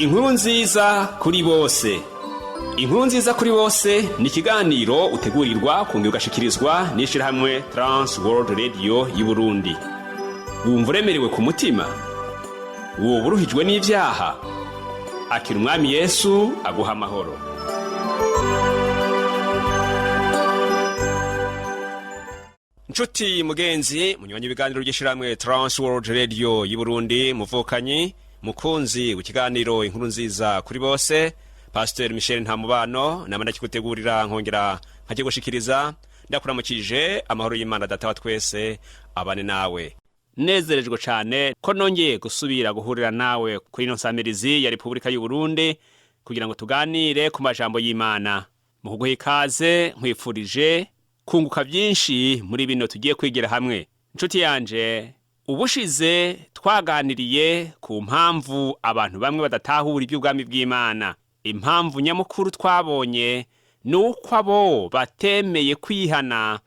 Inkuru nziza kuri bose. Inkuru nziza kuri bose ni ikiganiro utegurirwa kongera ugashikirizwa n'ishirahamwe Trans World Radio y'u Burundi. Wumva uremerewe ku mutima? Woba uruhijwe n'ivyaha? Akira umwami Yesu aguha amahoro. Nshuti mugenzi, munywanyi ibiganiro by'ishirahamwe Trans World Radio y'u Burundi, muvukanyi mukunzi w'ikiganiro inkuru nziza kuri bose, Pastor Michel Ntamubano namana kigutegurira nkongera nkaje gushikiriza. Ndakuramukije amahoro y'Imana data wa twese abane nawe. Nezerejwe cyane ko nongeye gusubira guhurira nawe kuri ino nsamirizi ya Republika y'u Burundi kugira ngo tuganire ku majambo y'Imana. Mu kuguha ikaze nkwifurije kunguka byinshi muri bino tugiye kwigira hamwe. Nshuti yanje, ubushize twaganiriye ku mpamvu abantu bamwe badatahura iby'ubwami bw'Imana. Impamvu nyamukuru twabonye nuko abo batemeye kwihana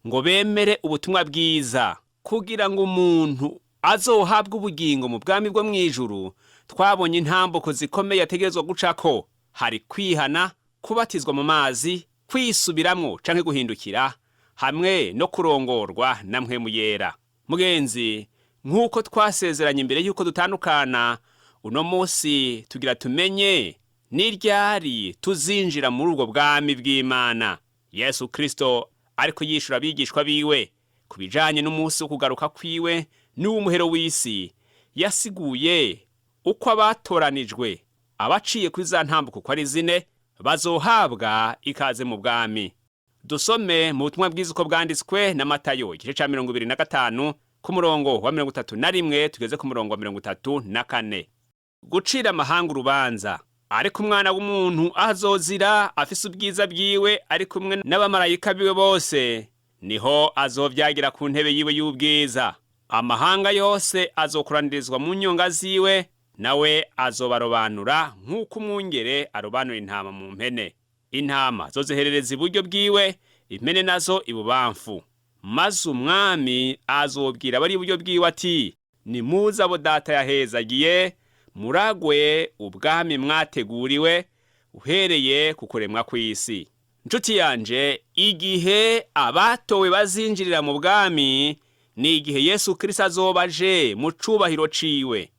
ngo bemere ubutumwa bwiza kugira ngo umuntu azohabwe ubugingo mu bwami bwo mwijuru. Twabonye intambuko zikomeye ategerezwa gucako, hari kwihana, kubatizwa mu mazi, kwisubiramwo canke guhindukira, hamwe no kurongorwa na mpwemu yera. Mugenzi, nk'uko twasezeranye imbere y'uko dutandukana, uno munsi tugira tumenye niryari tuzinjira muri ubwo bwami bw'Imana. Yesu Kristo ariko yishura abigishwa biwe kubijanye n'umunsi wo kugaruka kwiwe n'umuhero w'isi, yasiguye uko abatoranijwe abaciye kuri za ntambuko ko ari zine bazohabwa ikaze mu bwami. Dusome mu butumwa bwiza uko bwanditswe na Matayo igice ca 25 ku murongo wa 31 tugeze ku murongo wa 34. Gucira amahanga urubanza, ariko umwana w'umuntu azozira afise ubwiza bwiwe ari kumwe n'abamarayika biwe bose, niho azovyagira ku ntebe yiwe y'ubwiza. Amahanga yose azokuranirizwa mu nyonga ziwe, nawe azobarobanura nk'uko umwungere arobanura intama mu mpene. Intama zoziherereza iburyo bwiwe, impene nazo ibubamfu. Maze umwami azobwira abari iburyo bwiwe ati, nimuze abo data yahezagiye, muragwe ubwami mwateguriwe uhereye ku kuremwa kw'isi. Nshuti yanje, igihe abatowe bazinjirira mu bwami ni igihe Yesu Kristo azobaje mu cubahiro ciwe.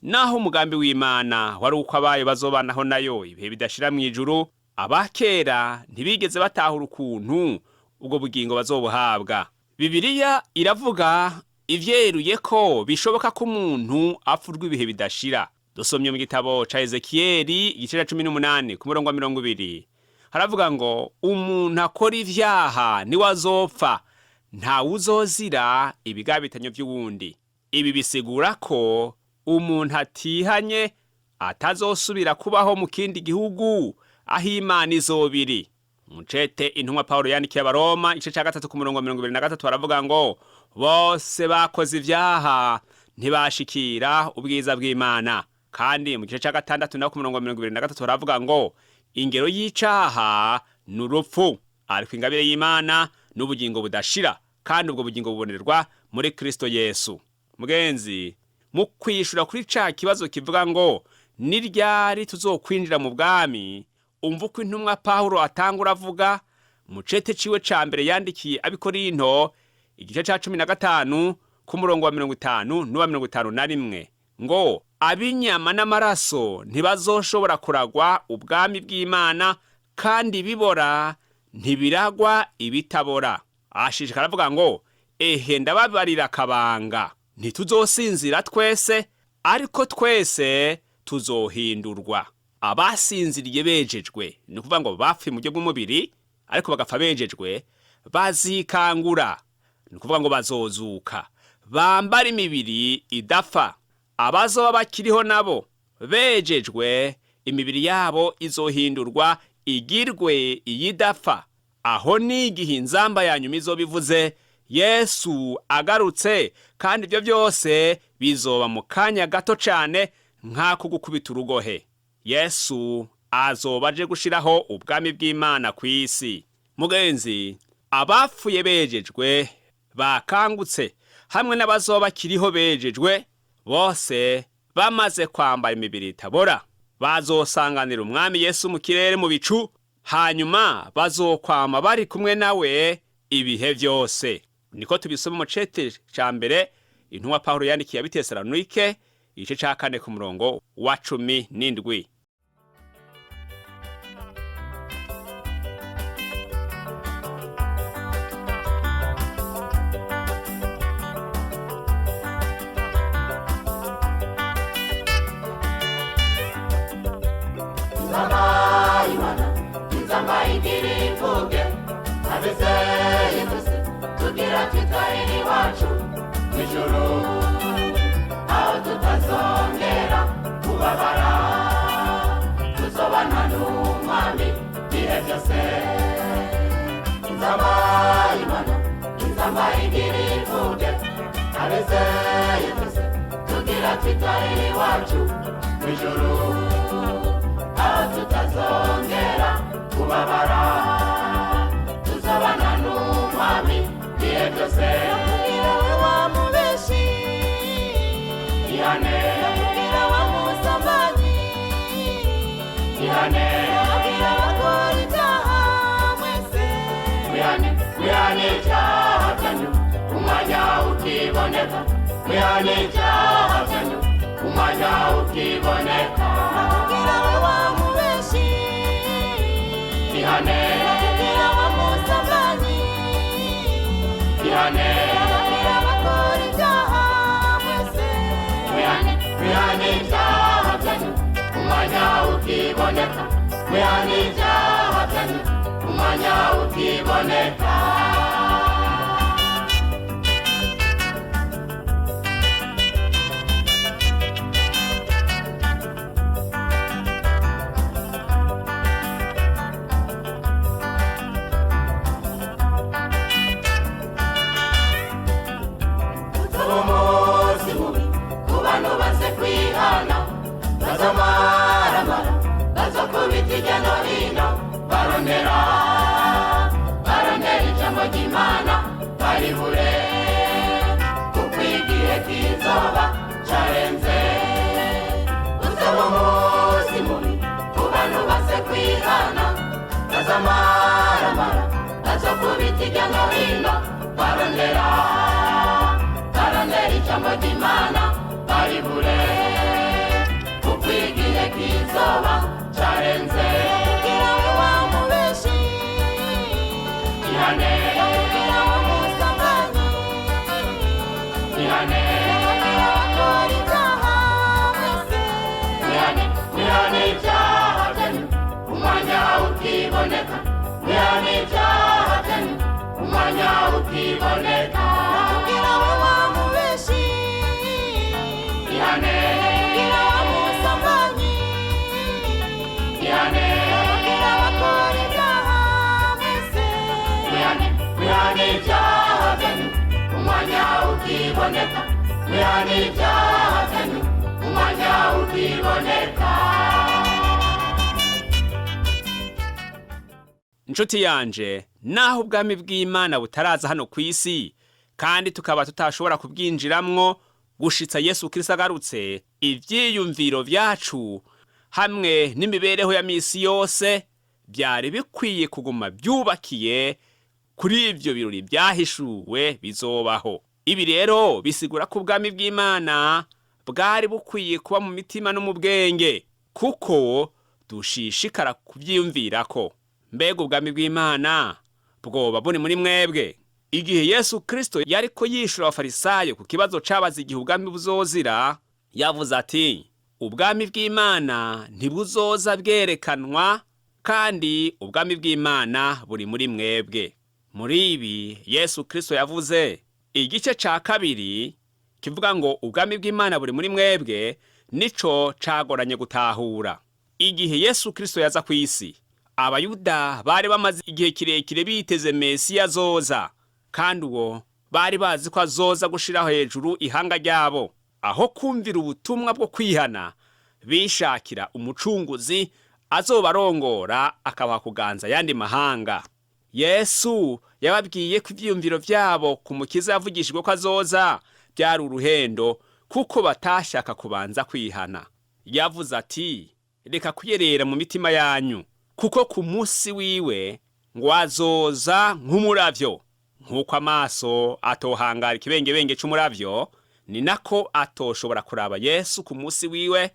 Naho umugambi w'Imana wari uko abayo bazobanaho nayo ibihe bidashira mu ijuru, abakera ntibigeze batahura ukuntu ubwo bugingo bazobuhabwa. Bibiliya iravuga ivyeruye ko bishoboka ko umuntu apfurwa ibihe bidashira. Dusomye mu gitabo ca Ezekiyeli igice ca 18 ku murongo wa 20, haravuga ngo umuntu akora ivyaha niwe azopfa, nta uzozira ibigabitanyo vy'uwundi. Ibi bisigura ko umuntu atihanye atazosubira kubaho mu kindi gihugu aho Imana izobiri. Mucete intumwa Paulo yandikiye Abaroma igice ca 3 ku murongo wa 23 haravuga ngo bose bakoze ivyaha ntibashikira ubwiza bw'Imana. Kandi mu gice ca 6 na ku murongo wa 23 haravuga ngo ingero y'icaha n'urupfu, ariko ingabire y'Imana n'ubugingo budashira, kandi ubwo bugingo bubonerwa muri Kristo Yesu. Mugenzi, mu kwishura kuri ca kibazo kivuga ngo niryari tuzokwinjira mu bwami, umva uko intumwa Paulo atangura avuga mu cete ciwe ca mbere yandikiye Abikorinto igice ca 15 ku murongo wa 50 n'uwa 51 ngo abinyama n'amaraso ntibazoshobora kuragwa ubwami bw'Imana, kandi bibora ntibiragwa ibitabora. Ashishikara avuga ngo ehe ndababarira akabanga, ntituzosinzira twese, ariko twese tuzohindurwa. Abasinziriye bejejwe, ni ukuvuga ngo bapfuye mu buryo bw'umubiri ariko bagapfa bejejwe, bazikangura, ni ukuvuga ngo bazozuka, bambara imibiri idapfa. Abazoba bakiriho nabo bejejwe, imibiri yabo izohindurwa igirwe iyidapfa. Aho ni igihe inzamba yanyuma izobivuze Yesu agarutse, kandi ibyo byose bizoba mu kanya gato cane nk'ako gukubita urugohe. Yesu azoba aje gushiraho ubwami bw'Imana kw'isi. Mugenzi, abapfuye bejejwe bakangutse hamwe n'abazoba bakiriho bejejwe bose bamaze kwambara imibiri itabora, bazosanganira umwami Yesu mu kirere mu bicu, hanyuma bazokwama bari kumwe nawe ibihe byose. Niko tubisoma mu cete ca mbere intumwa Pawulo yandikiye abitesalonike igice ca 4 ku murongo wa 17. Inshuti yanje, naho ubwami bw'Imana butaraza hano kw'isi kandi tukaba tutashobora kubwinjiramwo gushitsa Yesu Kristo agarutse, ivyiyumviro vyacu hamwe n'imibereho ya misi yose byari bikwiye kuguma byubakiye kuri ivyo birori byahishuwe bizobaho. Ibi rero bisigura ko ubwami bw'Imana bwari bukwiye kuba mu mitima no mu bwenge, kuko dushishikara kuvyiyumvirako. Mbega ubwami bw'Imana bwoba buri muri mwebwe? Igihe Yesu Kristo yariko yishura abafarisayo ku kibazo cabaza igihe ubwami buzozira, yavuze ati, ubwami bw'Imana ntibuzoza bwerekanwa, kandi ubwami bw'Imana buri muri mwebwe. Muri ibi Yesu Kristo yavuze igice ca kabiri kivuga ngo ubwami bw'Imana buri muri mwebwe, nico cagoranye gutahura. Igihe Yesu Kristo yaza kw'isi, Abayuda bari bamaze igihe kirekire biteze Mesiya azoza, kandi uwo bari bazi ko azoza gushiraho hejuru ihanga ryabo. Aho kumvira ubutumwa bwo kwihana, bishakira umucunguzi azobarongora akabaha kuganza yandi mahanga. Yesu yababwiye ko ivyiyumviro vyabo ku Mukiza yavugishijwe ko azoza byari uruhendo, kuko batashaka kubanza kwihana. Yavuze ati, reka kuyerera mu mitima yanyu, kuko ku munsi wiwe ngo azoza nk'umuravyo. Nk'uko amaso atohangara ikibengebenge c'umuravyo, ni nako atoshobora kuraba Yesu ku munsi wiwe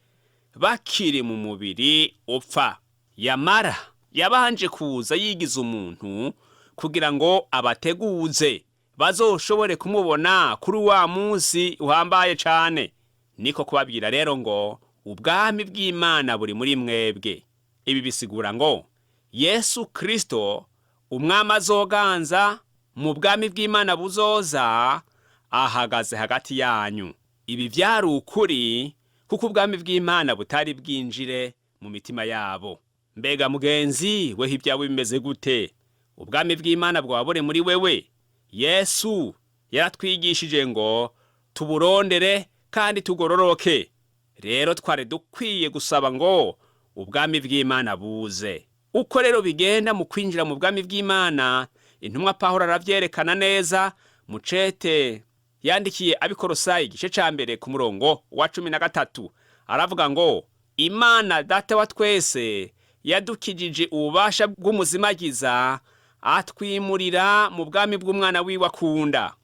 bakiri mu mubiri upfa. Yamara yabanje kuza yigize umuntu kugira ngo abateguze bazoshobore kumubona kuri wa munsi uhambaye cane. Niko kubabwira rero ngo ubwami bw'Imana buri muri mwebwe. Ibi bisigura ngo Yesu Kristo umwami azoganza mu bwami bw'Imana buzoza ahagaze hagati yanyu. Ibi vyari ukuri kuko ubwami bw'Imana butari bwinjire mu mitima yabo. Mbega mugenzi, weho ibyawe bimeze gute? Ubwami bw'Imana bwabure muri wewe? Yesu yaratwigishije ngo tuburondere kandi tugororoke. Rero twari dukwiye gusaba ngo ubwami bw'Imana buze. Uko rero bigenda mu kwinjira mu bwami bw'Imana, intumwa Pawulo aravyerekana neza mu cete yandikiye abikorosayi igice ca mbere ku murongo wa 13. Aravuga ngo Imana data wa twese yadukijije ububasha bw'umuzimagiza, atwimurira mu bwami bw'umwana wiwe akunda.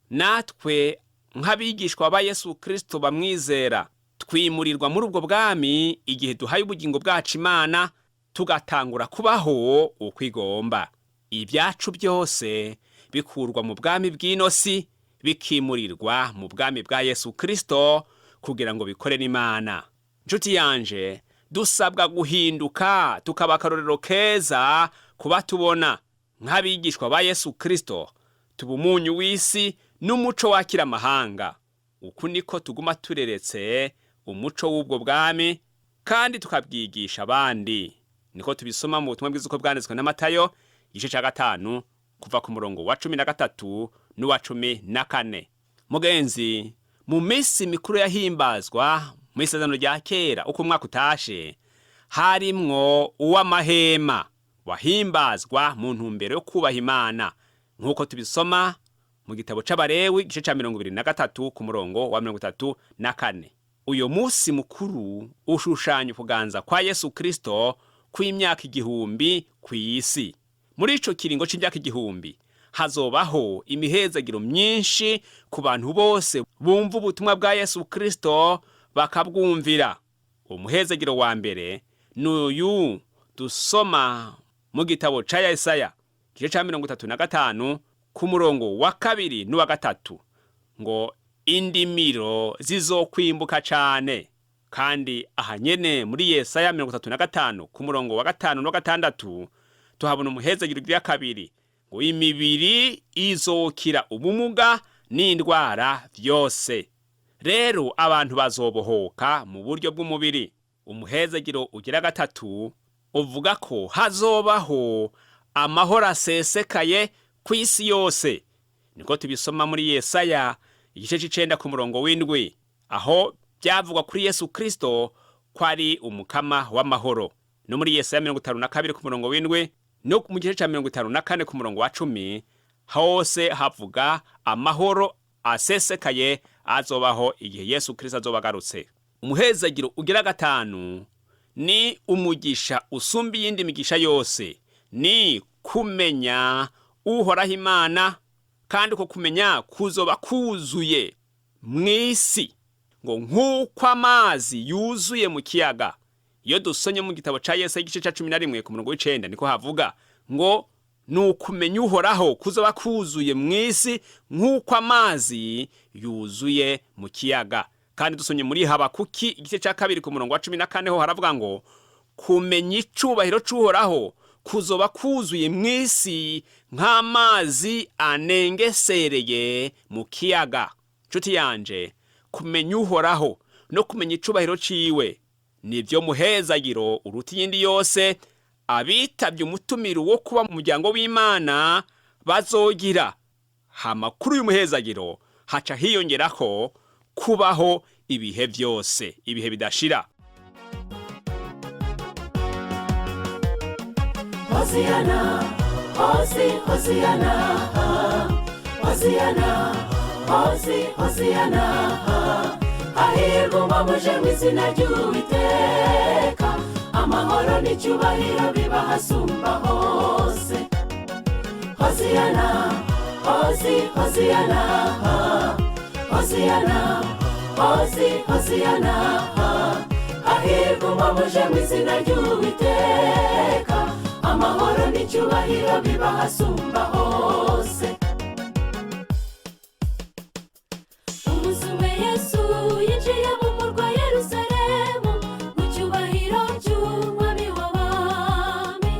Natwe nk'abigishwa ba Yesu Kristo bamwizera, twimurirwa muri ubwo bwami igihe duhaye ubugingo bwacu Imana, tugatangura kubaho uko igomba. Ibyacu byose bikurwa mu bwami bw'inosi bikimurirwa mu bwami bwa Yesu Kristo kugira ngo bikorere Imana. Nshuti yanje, dusabwa guhinduka tukaba akarorero keza kuba tubona nk'abigishwa ba Yesu Kristo, tuba umunyu w'isi n'umuco wakira amahanga. Uku niko tuguma tureretse umuco w'ubwo bwami kandi tukabwigisha abandi. Niko tubisoma mu butumwa bwiza uko bwanditswe na Matayo igice ca 5 kuva ku murongo wa 13 n'uwa 14. Mugenzi, mu minsi mikuru yahimbazwa mu isezerano rya kera uko umwaka utashe, harimwo uw'amahema wahimbazwa mu ntumbero yo kubaha Imana, nk'uko tubisoma mu gitabo c'Abalewi igice ca 23 ku murongo wa 34. Uyo munsi mukuru ushushanya kuganza kwa Yesu Kristo kw'imyaka 1000 kw'isi. Muri ico kiringo c'imyaka 1000 hazobaho imihezagiro myinshi ku bantu bose bumva ubutumwa bwa Yesu Kristo bakabwumvira. Umuhezagiro wa mbere n'uyu dusoma mu gitabo ca Yesaya igice ca 35 ku murongo wa 2 n'uwa 3 ngo indimiro zizokwimbuka cane. Kandi ahanyene muri Yesaya 35 ku murongo wa 5 n'uwa 6 tuhabona umuhezagiro ya kabiri ngo imibiri izokira ubumuga n'indwara vyose. Rero abantu bazobohoka mu buryo bw'umubiri. Umuhezagiro ugira 3 uvuga ko hazobaho amahoro asesekaye kw'isi yose. Niko tubisoma muri Yesaya igice c'icenda ku murongo w'indwi, aho byavugwa kuri Yesu Kristo ko ari umukama w'amahoro. No muri Yesaya 52 ku murongo w'indwi no mu gice ca 54 ku murongo wa 10 hose havuga amahoro asesekaye azobaho igihe Yesu Kristo azobagarutse. Umuhezagiro ugira 5 ni umugisha usumba iyindi migisha yose, ni kumenya uhoraho Imana, kandi ko kumenya kuzoba kuzuye mw'isi ngo nk'uko amazi yuzuye mu kiyaga. Iyo dusonye mu gitabo ca Yesaya igice ca 11 ku murongo w'9 niko havuga ngo nukumenya uhoraho kuzoba kuzuye mw'isi nk'uko amazi yuzuye mu kiyaga. Kandi dusonye muri Habakuki igice ca 2 ku murongo wa 14 ho haravuga ngo kumenya icubahiro c'uhoraho kuzoba kuzuye mw'isi nk'amazi anengesereye mu kiyaga. Nshuti yanje, kumenya uhoraho no kumenya icubahiro ciwe nivyo muhezagiro uruta iyindi yose abitavye umutumiro wo kuba mu muryango w'Imana bazogira. Hama kuri uyu muhezagiro haca hiyongerako kubaho ibihe vyose, ibihe bidashira. Hosiana, Hosiana, Hosiana, Hosiana, hahirwa umwamuje mw'izina ry'Uwiteka, amahoro n'icyubahiro biba hasumba hose. Hoziyana, Hoziyana, Hoziyana, Hoziyana, hahirwa umwamuje mu izina ry'Uwiteka, amahoro n'icyubahiro biba hasumba hose. Umunsi umwe Yesu yinjiye mu murwa Yerusalemu, mu cyubahiro cy'umwami w'abami.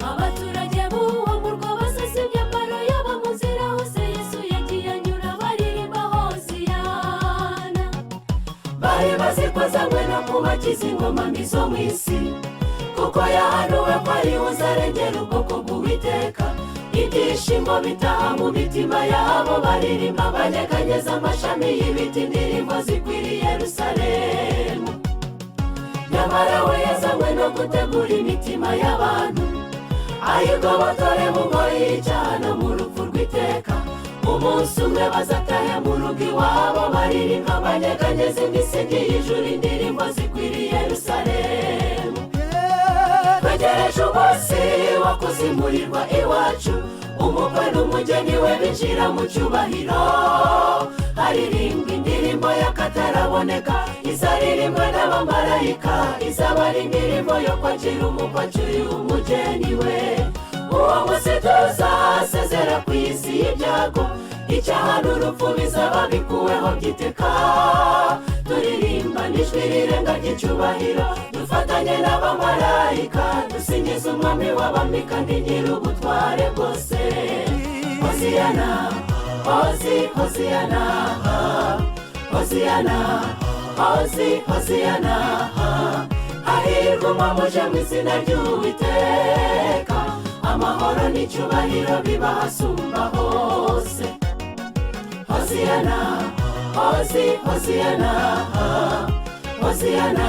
Abaturage b'uwo murwa basasa imyambaro yabo mu nzira hose Yesu yagiye anyura baririmba Hoziyana. Bari bazi ko azanywe no kubakiza ingoma mbi zo mu isi, kuko yahanuwe ko ari uzarengera ubwoko bw'Uwiteka. Ibyishimo bitaha mu mitima yabo, baririmba banyeganyeza amashami y'ibiti, indirimbo zikwiriye Yerusalemu. Nyamara we yazanywe no gutegura imitima y'abantu, ayigobotore mu ngoyi y'icyaha no mu rupfu rw'iteka. Umunsi umwe bazatahe mu rugo iwabo, baririmba banyeganyeza imisingi y'ijuru, indirimbo zikwiriye Yerusalemu. Twegereje umunsi wo kuzimurirwa iwacu, umukwe n'umugeni we binjira mu cyubahiro. Haririmbwa indirimbo y'akataraboneka, izaririmbwa n'abamarayika, izaba ari indirimbo yo kwakira umukwe acyuye umugeni we. Uwo munsi tuzasezera ku isi y'ibyago, icyaha n'urupfu bizaba bikuweho by'iteka. Turirimba n'ijwi rirenga ry'icyubahiro, dufatanye n'abamarayika, dusingiza umwami w'abami kandi nyir'ubutware bwose. Hoziyana, Hoziyana, Hoziyana, Hoziyana, hahirwa umwamuje mu izina ry'Uwiteka, amahoro n'icyubahiro biba hasumba hose. Hoziyana, Hoziyana, Hoziyana,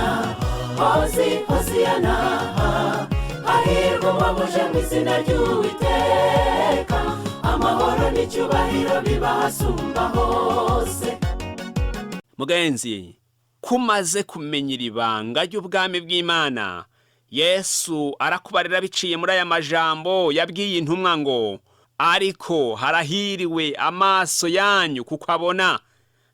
Hoziyana, hahirwa umwamuje mu izina ry'Uwiteka, amahoro n'icyubahiro biba hasumba hose. Mugenzi, kumaze kumenya iri banga ry'ubwami bw'Imana, Yesu arakubarira biciye muri aya majambo yabwiye intumwa ngo, ariko harahiriwe amaso yanyu kuko abona,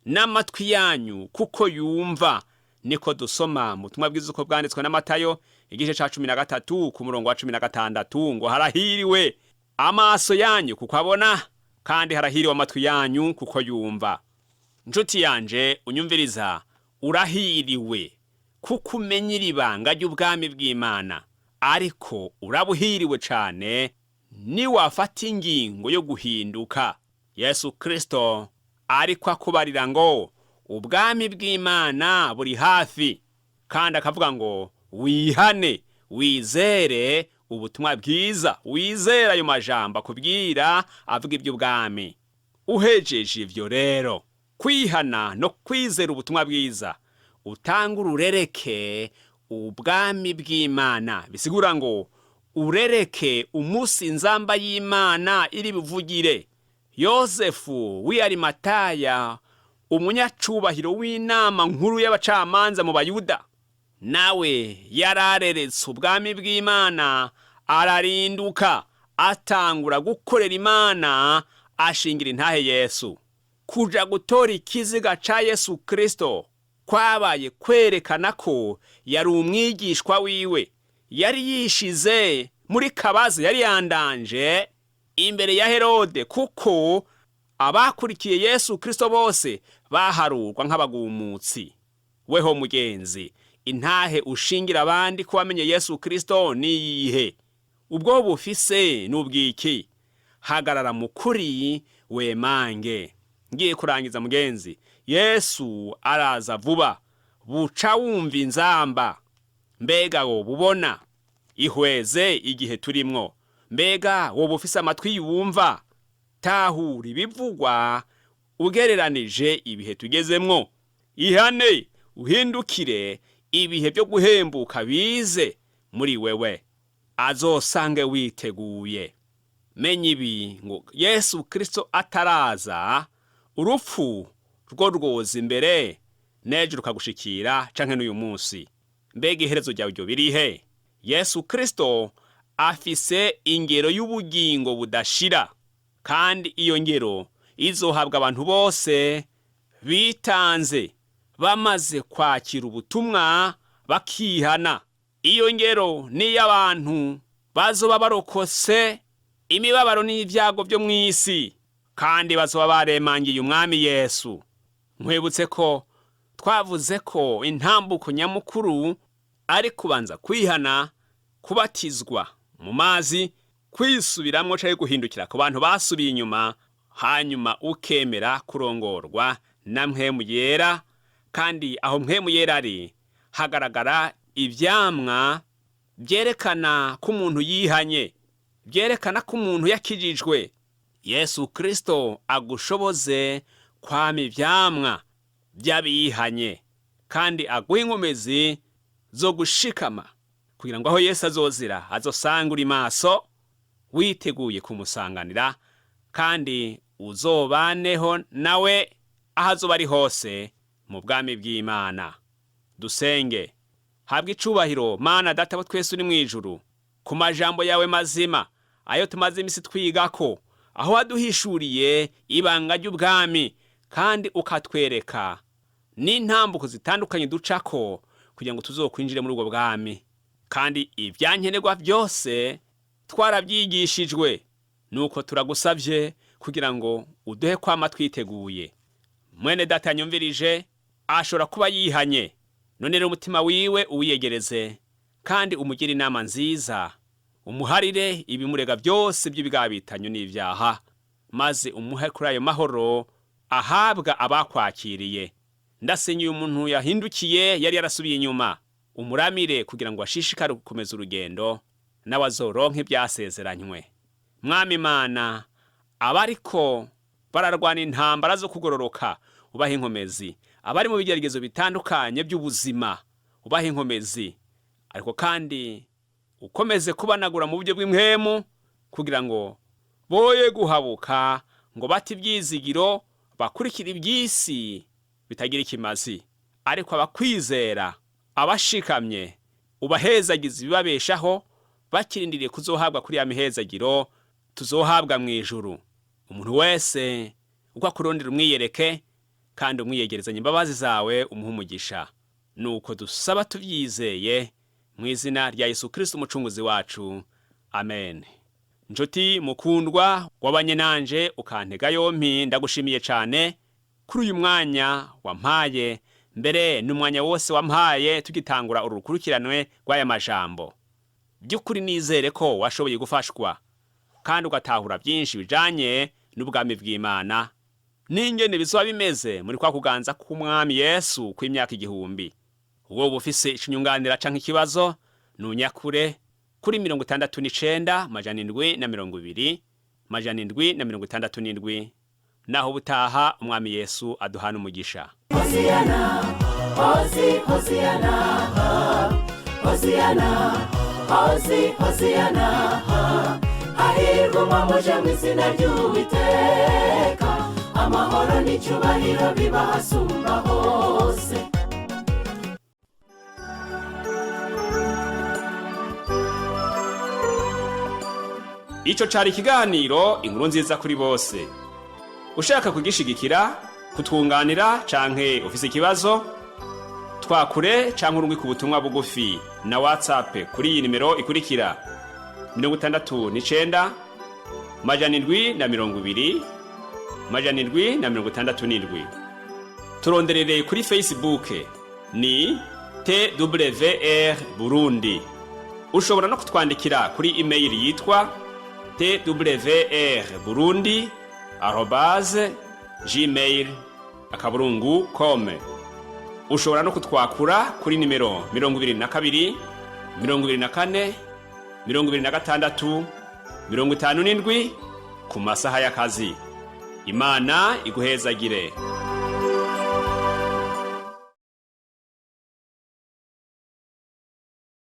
n'amatwi yanyu kuko yumva. Niko dusoma mu butumwa bwiza uko bwanditswe na Matayo igice ca 13 ku murongo wa 16, ngo harahiriwe amaso yanyu kuko abona, kandi harahiriwe amatwi yanyu kuko yumva. Njuti yanje unyumviriza, urahiriwe kuko umenya iri banga ry'ubwami bw'Imana, ariko urabuhiriwe cane niwafata ingingo yo guhinduka. Yesu Kristo ariko akubarira ngo ubwami bw'Imana buri hafi, kandi akavuga ngo wihane, wizere ubutumwa bwiza, wizera ayo majambo akubwira avuga iby'ubwami. Uhejeje ivyo rero, kwihana no kwizera ubutumwa bwiza, utanga ururereke ubwami bw'Imana. Bisigura ngo urereke umunsi nzamba y'Imana iri buvugire. Yosefu w'i Arimataya, umunyacubahiro w'inama nkuru y'abacamanza mu Bayuda, nawe yarareretse ubwami bw'Imana, ararinduka atangura gukorera Imana, ashingira intahe Yesu. Kuja gutora ikiziga ca Yesu Kristo kwabaye kwerekana ko yari umwigishwa wiwe, yari yishize muri kabaza, yari yandanje imbere ya Herode, kuko abakurikiye Yesu Kristo bose baharurwa nk'abagumutsi. Weho mugenzi, intahe ushingira abandi ko wamenye Yesu Kristo niyihe? Ubwo bufise n'ubwiki? Hagarara mu kuri wemange. Ngiye kurangiza mugenzi, Yesu araza vuba, buca wumva inzamba. Mbega wo bubona ihweze igihe turimwo? Mbega wo bufise amatwi yumva? Tahura ibivugwa ugereranije ibihe tugezemwo. Ihane, uhindukire, ibihe byo guhembuka bize muri wewe, azosange witeguye. Menya ibi ngo Yesu Kristo ataraza, urupfu rwo rwoza imbere, neje rukagushikira canke n'uyu munsi. mbega iherezo ryawe ryo birihe? Yesu Kristo afise ingero y'ubugingo budashira, kandi iyo ngero izohabwa abantu bose bitanze bamaze kwakira ubutumwa bakihana. Iyo ngero ni y'abantu bazoba barokose imibabaro n'ibyago byo mu isi, kandi bazoba baremangiye umwami Yesu. Nkwibutse ko twavuze ko intambuko nyamukuru ari kubanza kwihana, kubatizwa mu mazi, kwisubiramwo canke guhindukira ku bantu basubiye inyuma, hanyuma ukemera kurongorwa na Mpwemu Yera. Kandi aho Mpwemu Yera ari hagaragara ivyamwa byerekana ko umuntu yihanye, byerekana ko umuntu yakijijwe. Yesu Kristo agushoboze kwama ivyamwa by'abihanye, kandi aguha inkomezi zo gushikama, kugira ngo aho Yesu azozira azosanga uri maso, witeguye kumusanganira, kandi uzobaneho nawe aho azoba ari hose mu bwami bw'Imana. Dusenge. Habwa icubahiro Mana Data wa twese uri mu ijuru, ku majambo yawe mazima ayo tumaze imisi twigako, aho waduhishuriye ibanga ry'ubwami, kandi ukatwereka n'intambuko zitandukanye ducako kugira ngo tuzokwinjire muri ubwo bwami. Kandi ibyankenerwa byose twarabyigishijwe, nuko turagusabye kugira ngo uduhe kwama twiteguye. Mwene Data yanyumvirije ashobora kuba yihanye, none rero umutima wiwe uwiyegereze, kandi umugire inama nziza, umuharire ibimurega byose by'ibigabitanyo n'ivyaha, maze umuhe kuri ayo mahoro ahabwa abakwakiriye. Ndasenyuye umuntu yahindukiye yari yarasubiye inyuma, umuramire kugira ngo ashishikare gukomeza urugendo, nawe azoronke ibyasezeranywe. Mwami Imana, abariko bararwana intambara zo kugororoka ubaha inkomezi, abari mu bigeragezo bitandukanye by'ubuzima ubaha inkomezi, ariko kandi ukomeze kubanagura mu buryo bw'impwemu, kugira ngo boye guhabuka ngo bati ibyizigiro bakurikira iby'isi bitagira ikimazi, ariko abakwizera, abashikamye, ubahezagiza ibibabeshaho, bakirindiriye kuzohabwa kuri ya mihezagiro tuzohabwa mu ijuru. Umuntu wese uko akurondera umwiyereke, kandi umwiyegerezanye imbabazi zawe umuha umugisha. Nuko dusaba tubyizeye mu izina rya Yesu Kristo umucunguzi wacu, amen. Njuti mukundwa wabanye nanje ukantega yompi, ndagushimiye cyane kuri uyu mwanya wampaye, mbere n'umwanya wose wampaye tugitangura urukurikiranwe rw'aya majambo. By'ukuri nizere ko washoboye gufashwa, kandi ugatahura byinshi bijanye n'ubwami bw'Imana, n'ingene bizoba bimeze muri kwa kuganza k'umwami Yesu kw'imyaka 1000. Wowe ufise ikinyunganira canke ikibazo, nunyakure kuri 69 720 767, naho butaha umwami Yesu aduhana umugisha. Hosiana, Hosiana, Hosiana, Hosiana, hahirwa umwamuje mu izina ry'Uwiteka, amahoro n'icyubahiro biba hasumba hose. Ico cari ikiganiro inkuru nziza kuri bose. Ushaka kugishigikira, kutwunganira canke ufise ikibazo, twakure canke urungike ubutumwa bugufi na WhatsApp kuri iyi nimero ikurikira: 69 720 767. Turonderere kuri Facebook ni TWR Burundi. Ushobora no kutwandikira kuri email yitwa twrburundi@gmail.com. Ushobora no kutwakura kuri nimero 22 24 26 57 ku masaha y'akazi. Imana iguhezagire.